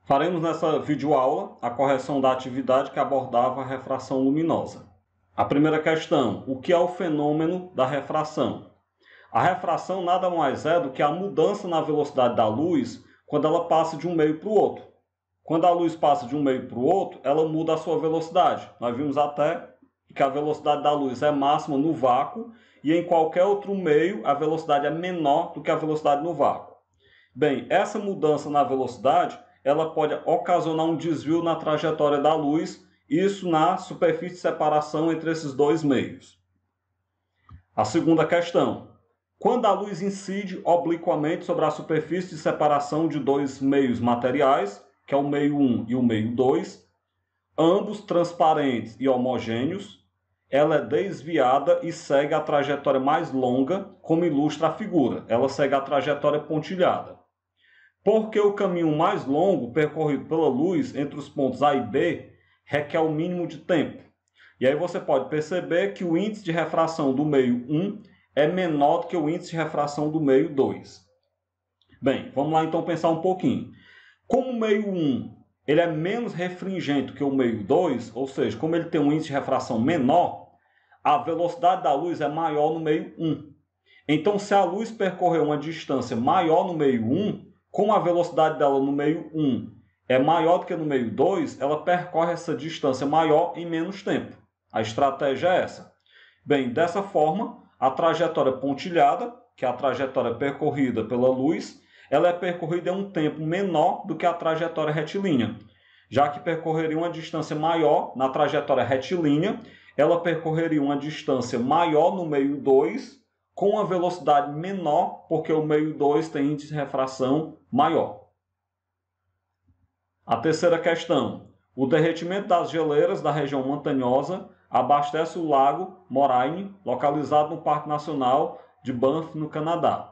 Faremos nessa videoaula a correção da atividade que abordava a refração luminosa. A primeira questão: o que é o fenômeno da refração? A refração nada mais é do que a mudança na velocidade da luz quando ela passa de um meio para o outro. Quando a luz passa de um meio para o outro, ela muda a sua velocidade. Nós vimos até que a velocidade da luz é máxima no vácuo e em qualquer outro meio a velocidade é menor do que a velocidade no vácuo. Bem, essa mudança na velocidade ela pode ocasionar um desvio na trajetória da luz, isso na superfície de separação entre esses dois meios. A segunda questão: quando a luz incide obliquamente sobre a superfície de separação de dois meios materiais, que é o meio 1 e o meio 2, ambos transparentes e homogêneos, ela é desviada e segue a trajetória mais longa, como ilustra a figura. Ela segue a trajetória pontilhada. Porque o caminho mais longo percorrido pela luz entre os pontos A e B requer o mínimo de tempo. E aí você pode perceber que o índice de refração do meio 1 é menor do que o índice de refração do meio 2. Bem, vamos lá então pensar um pouquinho. Como o meio 1 ele é menos refringente que o meio 2, ou seja, como ele tem um índice de refração menor, a velocidade da luz é maior no meio 1. Então, se a luz percorrer uma distância maior no meio 1, como a velocidade dela no meio 1 é maior do que no meio 2, ela percorre essa distância maior em menos tempo. A estratégia é essa. Bem, dessa forma, a trajetória pontilhada, que é a trajetória percorrida pela luz, ela é percorrida em um tempo menor do que a trajetória retilínea. Já que percorreria uma distância maior na trajetória retilínea, ela percorreria uma distância maior no meio 2, com uma velocidade menor, porque o meio 2 tem índice de refração maior. A terceira questão: o derretimento das geleiras da região montanhosa abastece o lago Moraine, localizado no Parque Nacional de Banff, no Canadá.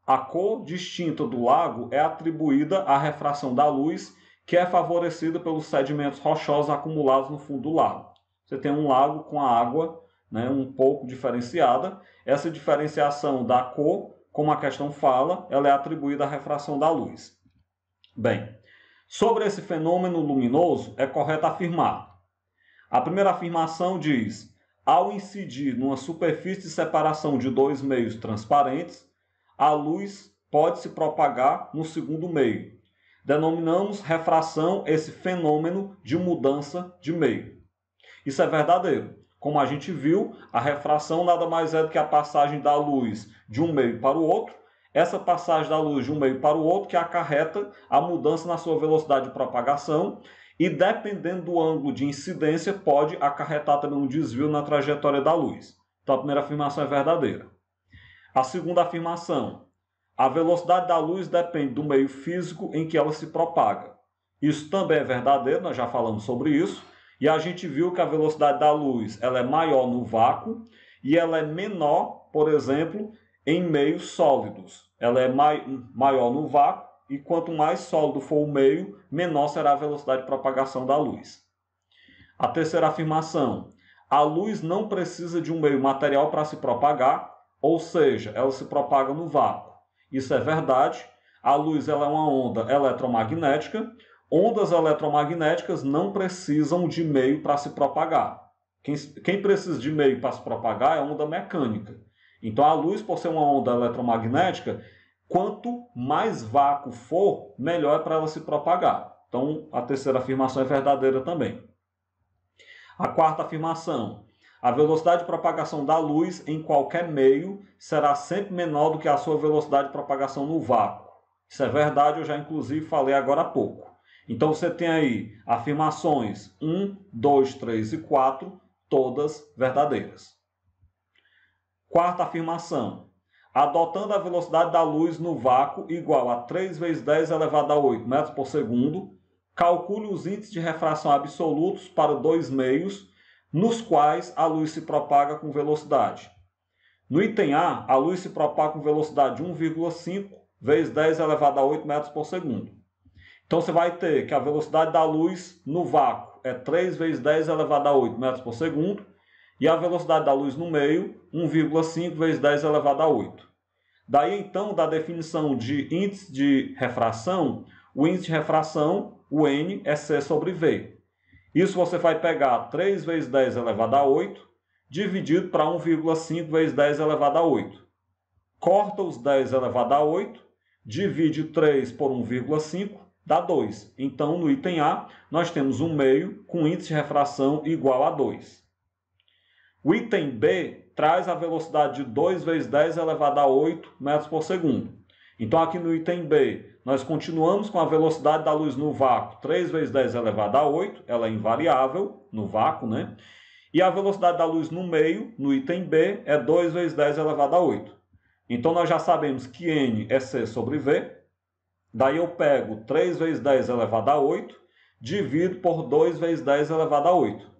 A cor distinta do lago é atribuída à refração da luz, que é favorecida pelos sedimentos rochosos acumulados no fundo do lago. Você tem um lago com a água um pouco diferenciada. Essa diferenciação da cor, como a questão fala, ela é atribuída à refração da luz. Bem, sobre esse fenômeno luminoso, é correto afirmar. A primeira afirmação diz: ao incidir numa superfície de separação de dois meios transparentes, a luz pode se propagar no segundo meio. Denominamos refração esse fenômeno de mudança de meio. Isso é verdadeiro. Como a gente viu, a refração nada mais é do que a passagem da luz de um meio para o outro. Essa passagem da luz de um meio para o outro que acarreta a mudança na sua velocidade de propagação e, dependendo do ângulo de incidência, pode acarretar também um desvio na trajetória da luz. Então, a primeira afirmação é verdadeira. A segunda afirmação: a velocidade da luz depende do meio físico em que ela se propaga. Isso também é verdadeiro, nós já falamos sobre isso. E a gente viu que a velocidade da luz ela é maior no vácuo e ela é menor, por exemplo, em meios sólidos. Ela é maior no vácuo e quanto mais sólido for o meio, menor será a velocidade de propagação da luz. A terceira afirmação: a luz não precisa de um meio material para se propagar, ou seja, ela se propaga no vácuo. Isso é verdade. A luz ela é uma onda eletromagnética. Ondas eletromagnéticas não precisam de meio para se propagar. Quem precisa de meio para se propagar é a onda mecânica. Então, a luz, por ser uma onda eletromagnética, quanto mais vácuo for, melhor é para ela se propagar. Então, a terceira afirmação é verdadeira também. A quarta afirmação: a velocidade de propagação da luz em qualquer meio será sempre menor do que a sua velocidade de propagação no vácuo. Isso é verdade, eu já inclusive falei agora há pouco. Então, você tem aí afirmações 1, 2, 3 e 4, todas verdadeiras. Quarta afirmação: adotando a velocidade da luz no vácuo igual a 3 vezes 10 elevado a 8 metros por segundo, calcule os índices de refração absolutos para dois meios nos quais a luz se propaga com velocidade. No item A, a luz se propaga com velocidade de 1,5 vezes 10 elevado a 8 metros por segundo. Então, você vai ter que a velocidade da luz no vácuo é 3 vezes 10 elevado a 8 metros por segundo e a velocidade da luz no meio, 1,5 vezes 10 elevado a 8. Daí, então, da definição de índice de refração, o índice de refração, o N, é C sobre V. Isso você vai pegar 3 vezes 10 elevado a 8, dividido para 1,5 vezes 10 elevado a 8. Corta os 10 elevado a 8, divide 3 por 1,5, dá 2. Então, no item A, nós temos um meio com índice de refração igual a 2. O item B traz a velocidade de 2 vezes 10 elevado a 8 metros por segundo. Então, aqui no item B, nós continuamos com a velocidade da luz no vácuo, 3 vezes 10 elevado a 8, ela é invariável no vácuo, né? E a velocidade da luz no meio, no item B, é 2 vezes 10 elevado a 8. Então, nós já sabemos que N é C sobre V. Daí eu pego 3 vezes 10 elevado a 8, divido por 2 vezes 10 elevado a 8.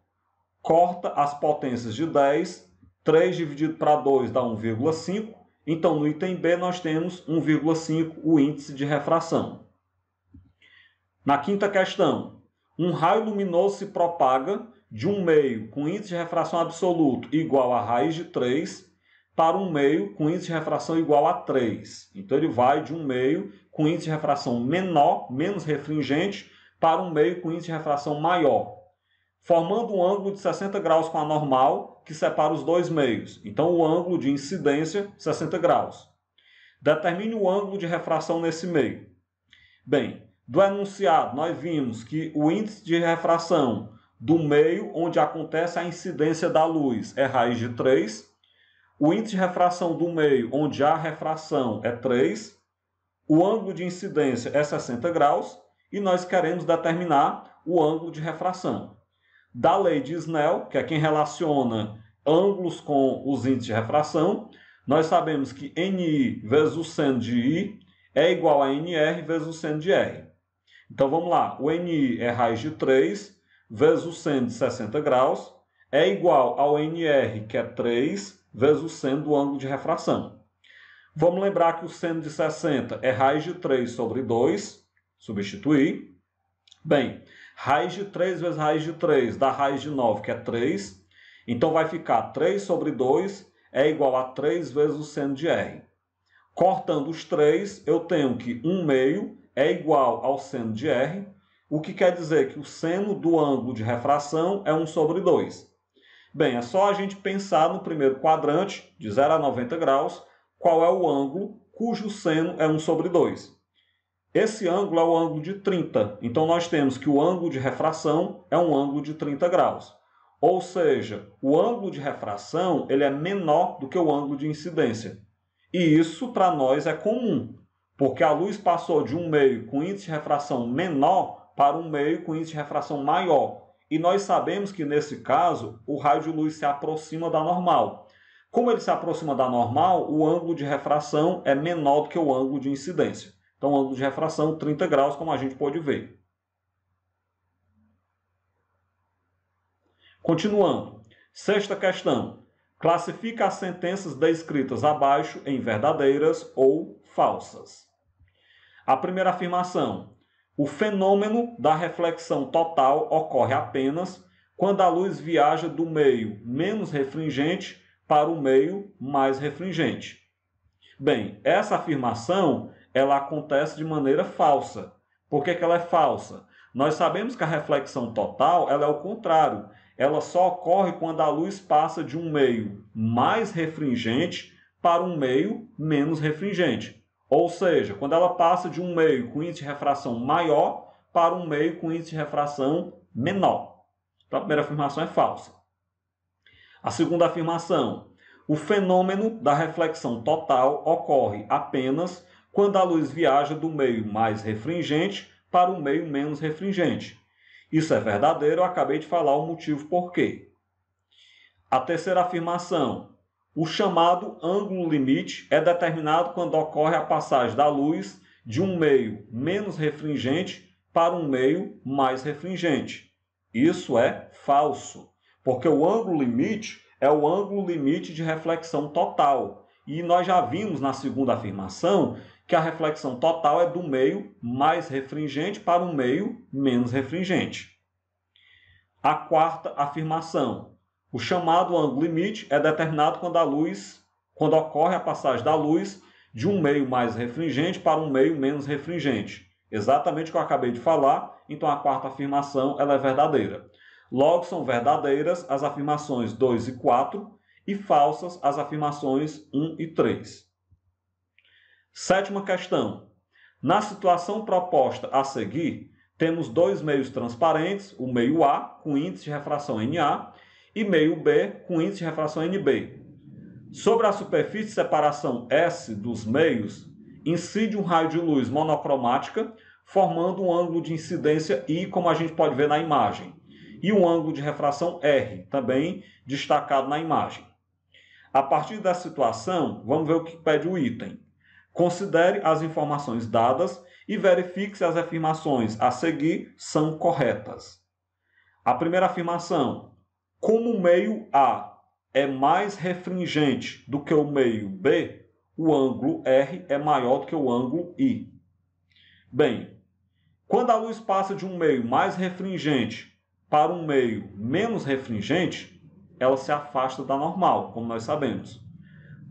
Corta as potências de 10, 3 dividido para 2 dá 1,5. Então, no item B, nós temos 1,5, o índice de refração. Na quinta questão, um raio luminoso se propaga de um meio com índice de refração absoluto igual a raiz de 3 para um meio com índice de refração igual a 3. Então, ele vai de um meio com índice de refração menor, menos refringente, para um meio com índice de refração maior, formando um ângulo de 60 graus com a normal, que separa os dois meios. Então, o ângulo de incidência, 60 graus. Determine o ângulo de refração nesse meio. Bem, do enunciado, nós vimos que o índice de refração do meio onde acontece a incidência da luz é raiz de 3. O índice de refração do meio onde há refração é 3. O ângulo de incidência é 60 graus. E nós queremos determinar o ângulo de refração. Da lei de Snell, que é quem relaciona ângulos com os índices de refração, nós sabemos que NI vezes o seno de I é igual a NR vezes o seno de R. Então, vamos lá. O NI é raiz de 3 vezes o seno de 60 graus é igual ao NR, que é 3, vezes o seno do ângulo de refração. Vamos lembrar que o seno de 60 é raiz de 3 sobre 2. Substituir. Bem, raiz de 3 vezes raiz de 3 dá raiz de 9, que é 3. Então, vai ficar 3 sobre 2 é igual a 3 vezes o seno de R. Cortando os 3, eu tenho que 1 meio é igual ao seno de R, o que quer dizer que o seno do ângulo de refração é 1 sobre 2. Bem, é só a gente pensar no primeiro quadrante, de 0 a 90 graus, qual é o ângulo cujo seno é 1 sobre 2. Esse ângulo é o ângulo de 30. Então, nós temos que o ângulo de refração é um ângulo de 30 graus. Ou seja, o ângulo de refração ele é menor do que o ângulo de incidência. E isso, para nós, é comum, porque a luz passou de um meio com índice de refração menor para um meio com índice de refração maior. E nós sabemos que, nesse caso, o raio de luz se aproxima da normal. Como ele se aproxima da normal, o ângulo de refração é menor do que o ângulo de incidência. Então, o ângulo de refração, 30 graus, como a gente pode ver. Continuando. Sexta questão. Classifica as sentenças descritas abaixo em verdadeiras ou falsas. A primeira afirmação. O fenômeno da reflexão total ocorre apenas quando a luz viaja do meio menos refringente para o meio mais refringente. Bem, essa afirmação ela acontece de maneira falsa. Por que ela é falsa? Nós sabemos que a reflexão total ela é o contrário. Ela só ocorre quando a luz passa de um meio mais refringente para um meio menos refringente. Ou seja, quando ela passa de um meio com índice de refração maior para um meio com índice de refração menor. Então, a primeira afirmação é falsa. A segunda afirmação. O fenômeno da reflexão total ocorre apenas quando a luz viaja do meio mais refringente para o meio menos refringente. Isso é verdadeiro, eu acabei de falar o motivo por quê. A terceira afirmação. O chamado ângulo limite é determinado quando ocorre a passagem da luz de um meio menos refringente para um meio mais refringente. Isso é falso, porque o ângulo limite é o ângulo limite de reflexão total. E nós já vimos na segunda afirmação que a reflexão total é do meio mais refringente para um meio menos refringente. A quarta afirmação. O chamado ângulo limite é determinado quando ocorre a passagem da luz de um meio mais refringente para um meio menos refringente. Exatamente o que eu acabei de falar, então a quarta afirmação ela é verdadeira. Logo, são verdadeiras as afirmações 2 e 4 e falsas as afirmações 1 e 3. Sétima questão. Na situação proposta a seguir, temos dois meios transparentes, o meio A, com índice de refração Na, e meio B, com índice de refração Nb. Sobre a superfície de separação S dos meios, incide um raio de luz monocromática, formando um ângulo de incidência I, como a gente pode ver na imagem, e um ângulo de refração R, também destacado na imagem. A partir dessa situação, vamos ver o que pede o item. Considere as informações dadas e verifique se as afirmações a seguir são corretas. A primeira afirmação: como o meio A é mais refringente do que o meio B, o ângulo R é maior do que o ângulo I. Bem, quando a luz passa de um meio mais refringente para um meio menos refringente, ela se afasta da normal, como nós sabemos.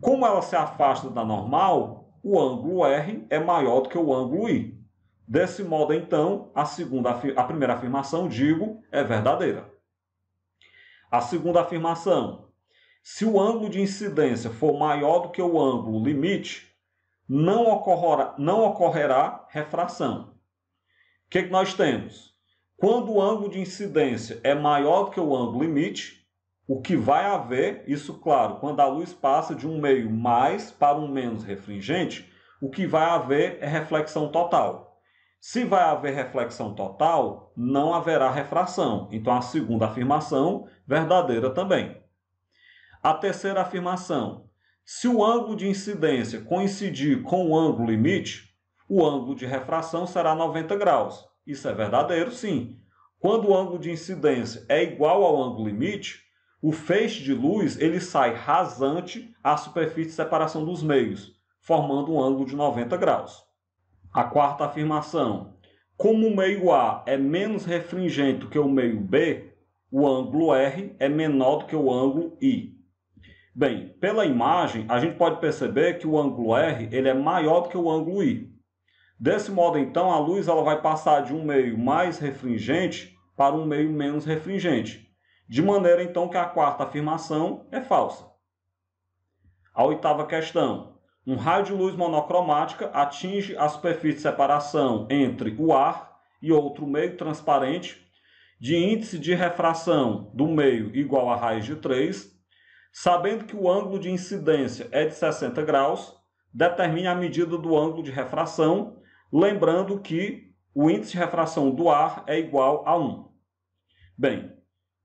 Como ela se afasta da normal, o ângulo R é maior do que o ângulo I. Desse modo, então, a primeira afirmação, digo, é verdadeira. A segunda afirmação: se o ângulo de incidência for maior do que o ângulo limite, não ocorrerá refração. O que nós temos? Quando o ângulo de incidência é maior do que o ângulo limite, o que vai haver, isso claro, quando a luz passa de um meio mais para um menos refringente, o que vai haver é reflexão total. Se vai haver reflexão total, não haverá refração. Então, a segunda afirmação, verdadeira também. A terceira afirmação: se o ângulo de incidência coincidir com o ângulo limite, o ângulo de refração será 90 graus. Isso é verdadeiro, sim. Quando o ângulo de incidência é igual ao ângulo limite, o feixe de luz ele sai rasante à superfície de separação dos meios, formando um ângulo de 90 graus. A quarta afirmação: como o meio A é menos refringente do que o meio B, o ângulo R é menor do que o ângulo I. Bem, pela imagem, a gente pode perceber que o ângulo R ele é maior do que o ângulo I. Desse modo, então, a luz ela vai passar de um meio mais refringente para um meio menos refringente, de maneira, então, que a quarta afirmação é falsa. A oitava questão: um raio de luz monocromática atinge a superfície de separação entre o ar e outro meio transparente de índice de refração do meio igual a raiz de 3, sabendo que o ângulo de incidência é de 60 graus, determine a medida do ângulo de refração, lembrando que o índice de refração do ar é igual a 1. Bem,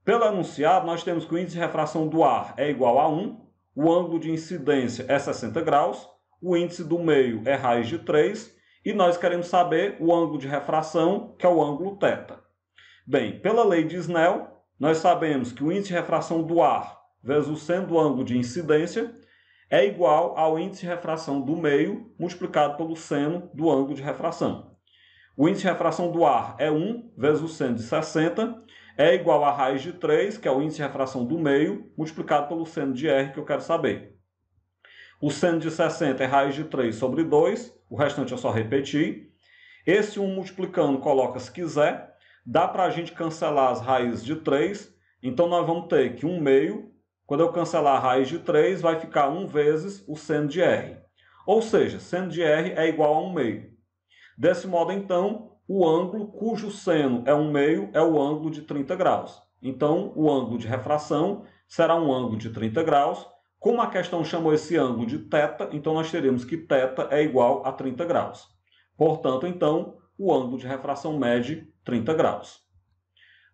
pelo enunciado, nós temos que o índice de refração do ar é igual a 1, o ângulo de incidência é 60 graus, o índice do meio é raiz de 3, e nós queremos saber o ângulo de refração, que é o ângulo θ. Bem, pela lei de Snell, nós sabemos que o índice de refração do ar vezes o seno do ângulo de incidência é igual ao índice de refração do meio multiplicado pelo seno do ângulo de refração. O índice de refração do ar é 1 vezes o seno de 60, é igual a raiz de 3, que é o índice de refração do meio, multiplicado pelo seno de R, que eu quero saber. O seno de 60 é raiz de 3 sobre 2, o restante é só repetir. Esse 1 multiplicando, coloca se quiser. Dá para a gente cancelar as raízes de 3, então nós vamos ter que 1 meio, quando eu cancelar a raiz de 3, vai ficar 1 vezes o seno de R. Ou seja, seno de R é igual a 1 meio. Desse modo, então, o ângulo cujo seno é 1 meio é o ângulo de 30 graus. Então, o ângulo de refração será um ângulo de 30 graus. Como a questão chamou esse ângulo de θ, então nós teremos que θ é igual a 30 graus. Portanto, então, o ângulo de refração mede 30 graus.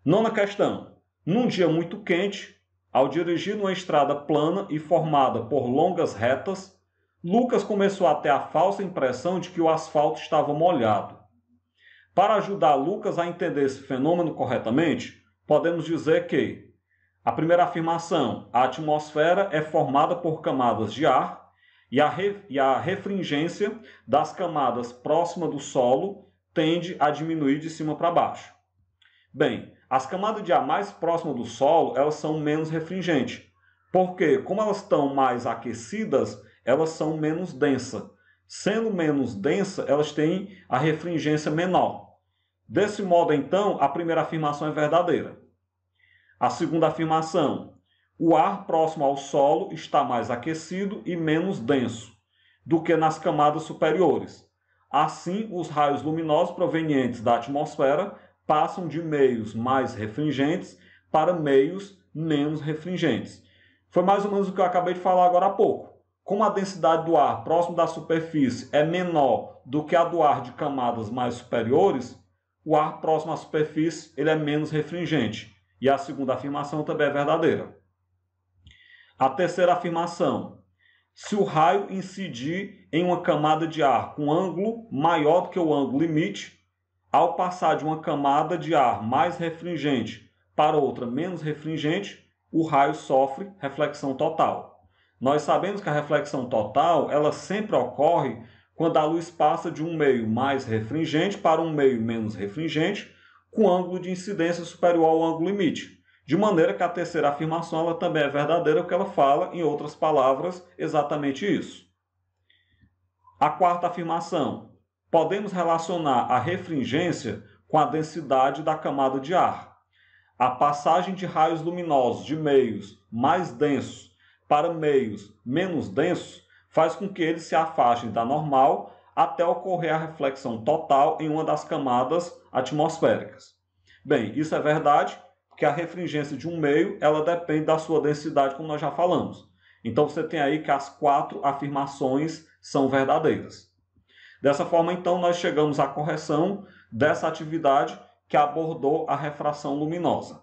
Nona questão. Num dia muito quente, ao dirigir numa estrada plana e formada por longas retas, Lucas começou a ter a falsa impressão de que o asfalto estava molhado. Para ajudar Lucas a entender esse fenômeno corretamente, podemos dizer que a primeira afirmação: a atmosfera é formada por camadas de ar e a refringência das camadas próximas do solo tende a diminuir de cima para baixo. Bem, as camadas de ar mais próximas do solo, elas são menos refringentes, porque como elas estão mais aquecidas, elas são menos densas. Sendo menos densa, elas têm a refringência menor. Desse modo, então, a primeira afirmação é verdadeira. A segunda afirmação: o ar próximo ao solo está mais aquecido e menos denso do que nas camadas superiores. Assim, os raios luminosos provenientes da atmosfera passam de meios mais refringentes para meios menos refringentes. Foi mais ou menos o que eu acabei de falar agora há pouco. Como a densidade do ar próximo da superfície é menor do que a do ar de camadas mais superiores, o ar próximo à superfície ele é menos refringente. E a segunda afirmação também é verdadeira. A terceira afirmação: se o raio incidir em uma camada de ar com ângulo maior do que o ângulo limite, ao passar de uma camada de ar mais refringente para outra menos refringente, o raio sofre reflexão total. Nós sabemos que a reflexão total ela sempre ocorre quando a luz passa de um meio mais refringente para um meio menos refringente, com ângulo de incidência superior ao ângulo limite. De maneira que a terceira afirmação ela também é verdadeira, porque ela fala, em outras palavras, exatamente isso. A quarta afirmação: podemos relacionar a refringência com a densidade da camada de ar. A passagem de raios luminosos de meios mais densos para meios menos densos faz com que eles se afastem da normal até ocorrer a reflexão total em uma das camadas atmosféricas. Bem, isso é verdade, porque a refringência de um meio ela depende da sua densidade, como nós já falamos. Então você tem aí que as 4 afirmações são verdadeiras. Dessa forma, então, nós chegamos à correção dessa atividade que abordou a refração luminosa.